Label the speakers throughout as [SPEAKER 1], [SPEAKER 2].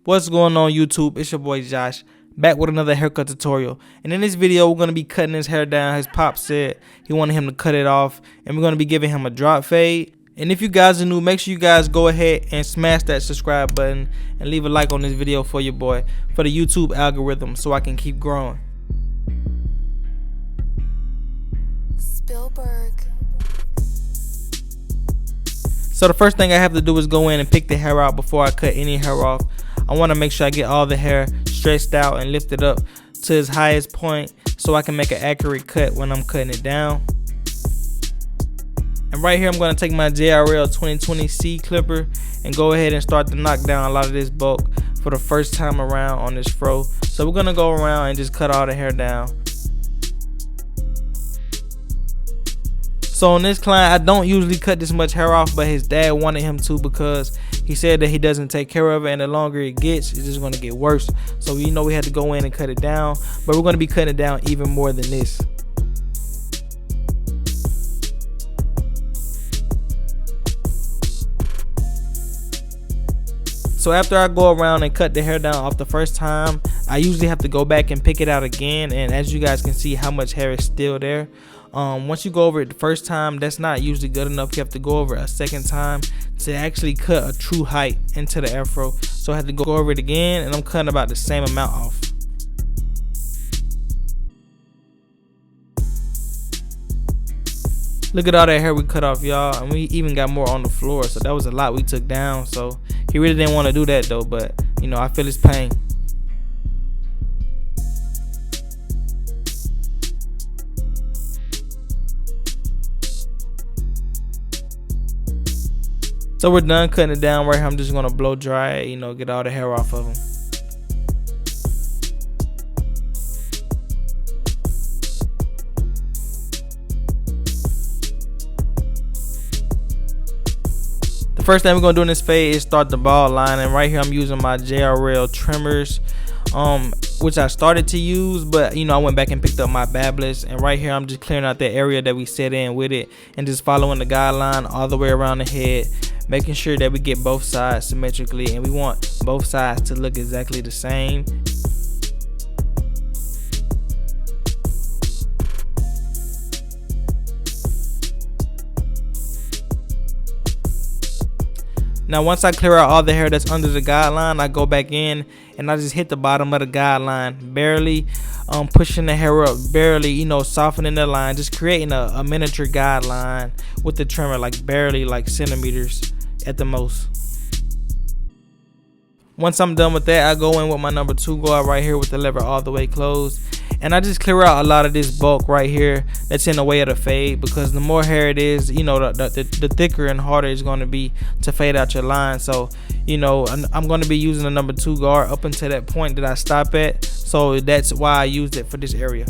[SPEAKER 1] What's going on YouTube? It's your boy Josh, back with another haircut tutorial. And in this video we're going to be cutting his hair down. His pop said he wanted him to cut it off, and we're going to be giving him a drop fade. And if you guys are new, make sure you guys go ahead and smash that subscribe button and leave a like on this video for your boy, for the YouTube algorithm, so I can keep growing. So the first thing I have to do is go in and pick the hair out before I cut any hair off. I want to make sure I get all the hair stretched out and lifted up to its highest point so I can make an accurate cut when I'm cutting it down. And right here I'm going to take my JRL 2020C clipper and go ahead and start to knock down a lot of this bulk for the first time around on this fro. So we're going to go around and just cut all the hair down. So on this client, I don't usually cut this much hair off, but his dad wanted him to because he said that he doesn't take care of it, and the longer it gets, it's just going to get worse. So we had to go in and cut it down, but we're going to be cutting it down even more than this. So after I go around and cut the hair down off the first time, I usually have to go back and pick it out again, and as you guys can see how much hair is still there. Once you go over it the first time, that's not usually good enough. You have to go over it a second time to actually cut a true height into the afro. So I have to go over it again, and I'm cutting about the same amount off. Look at all that hair we cut off, y'all, and we even got more on the floor. So that was a lot we took down. So he really didn't want to do that though, but I feel his pain. So we're done cutting it down right here. I'm just gonna blow dry it, get all the hair off of him. The first thing we're gonna do in this fade is start the bald line, and right here I'm using my JRL trimmers, which I started to use, but I went back and picked up my Babyliss, and right here I'm just clearing out that area that we set in with it and just following the guideline all the way around the head, making sure that we get both sides symmetrically, and we want both sides to look exactly the same. Now once I clear out all the hair that's under the guideline, I go back in and I just hit the bottom of the guideline, barely pushing the hair up, barely softening the line, just creating a miniature guideline with the trimmer, like barely, like centimeters at the most. Once I'm done with that, I go in with my number 2 guard right here with the lever all the way closed, and I just clear out a lot of this bulk right here that's in the way of the fade, because the more hair it is, the thicker and harder it's going to be to fade out your line. So I'm going to be using the number 2 guard up until that point that I stop at, so that's why I used it for this area.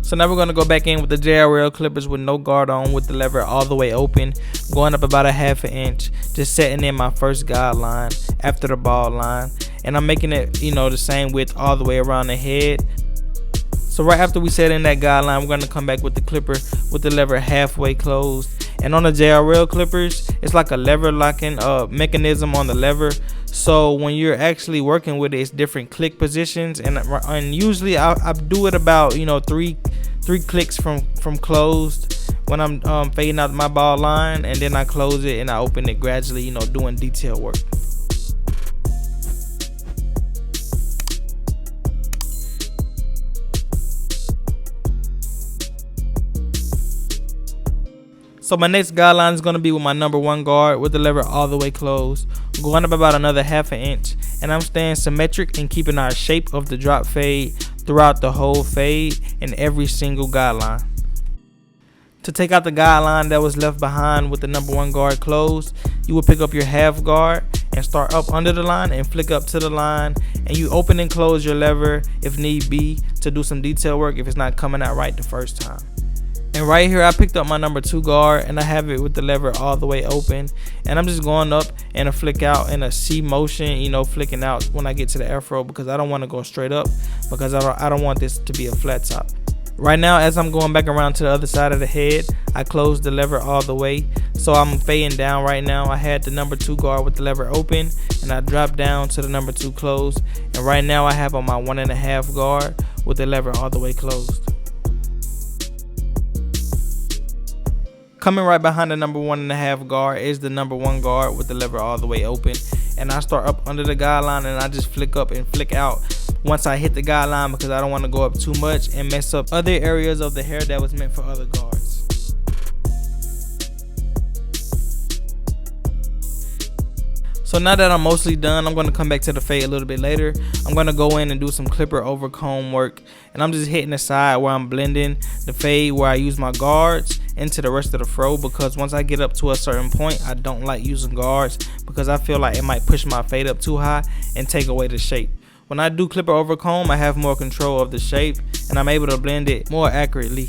[SPEAKER 1] So now we're going to go back in with the JRL clippers with no guard on, with the lever all the way open, going up about a ½ inch, just setting in my first guideline after the bald line, and I'm making it the same width all the way around the head. So right after we set in that guideline, we're going to come back with the clipper with the lever halfway closed. And on the JRL clippers, it's like a lever locking mechanism on the lever. So when you're actually working with it, it's different click positions, and usually I do it about three clicks from closed when I'm fading out my bald line, and then I close it and I open it gradually, doing detail work. So my next guideline is going to be with my number 1 guard with the lever all the way closed, going up about another ½ inch, and I'm staying symmetric and keeping our shape of the drop fade throughout the whole fade in every single guideline. To take out the guideline that was left behind with the number 1 guard closed, you will pick up your half guard and start up under the line and flick up to the line, and you open and close your lever if need be to do some detail work if it's not coming out right the first time. And right here I picked up my number 2 guard, and I have it with the lever all the way open, and I'm just going up and a flick out in a C motion, flicking out when I get to the afro, because I don't want to go straight up, because I don't want this to be a flat top. Right now, as I'm going back around to the other side of the head, I closed the lever all the way. So I'm fading down right now. I had the number 2 guard with the lever open, and I dropped down to the number 2 closed. And right now I have on my 1.5 guard with the lever all the way closed. Coming right behind the number 1.5 guard is the number 1 guard with the lever all the way open. And I start up under the guideline and I just flick up and flick out once I hit the guideline, because I don't want to go up too much and mess up other areas of the hair that was meant for other guards. So now that I'm mostly done, I'm going to come back to the fade a little bit later. I'm going to go in and do some clipper over comb work, and I'm just hitting the side where I'm blending the fade where I use my guards into the rest of the fro, because once I get up to a certain point, I don't like using guards because I feel like it might push my fade up too high and take away the shape. When I do clipper over comb, I have more control of the shape and I'm able to blend it more accurately.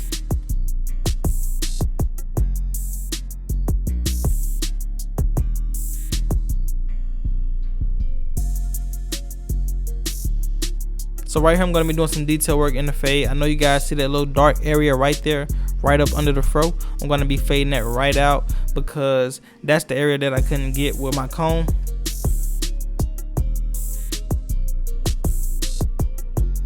[SPEAKER 1] So right here I'm going to be doing some detail work in the fade. I know you guys see that little dark area right there, right up under the fro. I'm going to be fading that right out because that's the area that I couldn't get with my comb.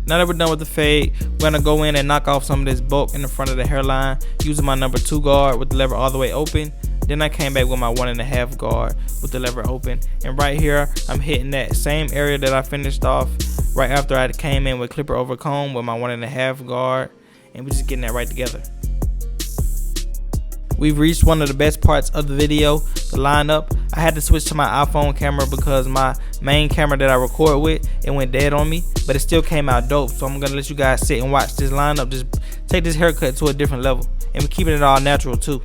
[SPEAKER 1] Now that we're done with the fade, we're going to go in and knock off some of this bulk in the front of the hairline using my number 2 guard with the lever all the way open. Then I came back with my 1.5 guard with the lever open. And right here, I'm hitting that same area that I finished off right after I came in with clipper over comb with my 1.5 guard. And we're just getting that right together. We've reached one of the best parts of the video, the lineup. I had to switch to my iPhone camera because my main camera that I record with, it went dead on me, but it still came out dope. So I'm gonna let you guys sit and watch this lineup, just take this haircut to a different level. And we're keeping it all natural too.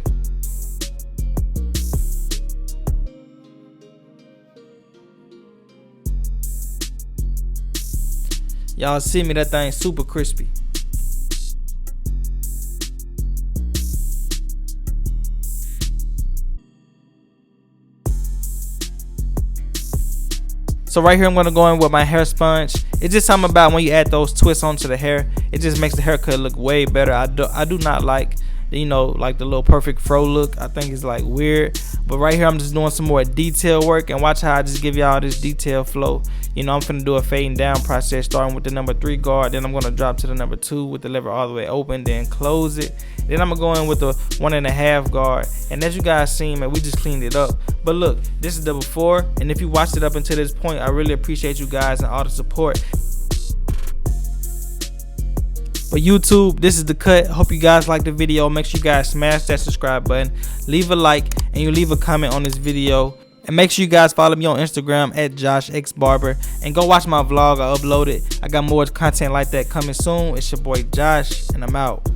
[SPEAKER 1] Y'all see me, that thing super crispy. So right here I'm going to go in with my hair sponge. It's just something about when you add those twists onto the hair, it just makes the haircut look way better. I do not like, you know, like the little perfect fro look. I think it's like weird. But right here I'm just doing some more detail work, and watch how I just give y'all this detail flow. You know, I'm finna do a fading down process starting with the number 3 guard. Then I'm gonna drop to the number 2 with the lever all the way open, then close it. Then I'm gonna go in with the 1.5 guard. And as you guys seen, man, we just cleaned it up. But look, this is the before, and if you watched it up until this point, I really appreciate you guys and all the support. But YouTube, this is the cut. Hope you guys liked the video. Make sure you guys smash that subscribe button, leave a like, and you leave a comment on this video. And make sure you guys follow me on Instagram at JoshXBarber, and go watch my vlog I uploaded. I got more content like that coming soon. It's your boy Josh, and I'm out.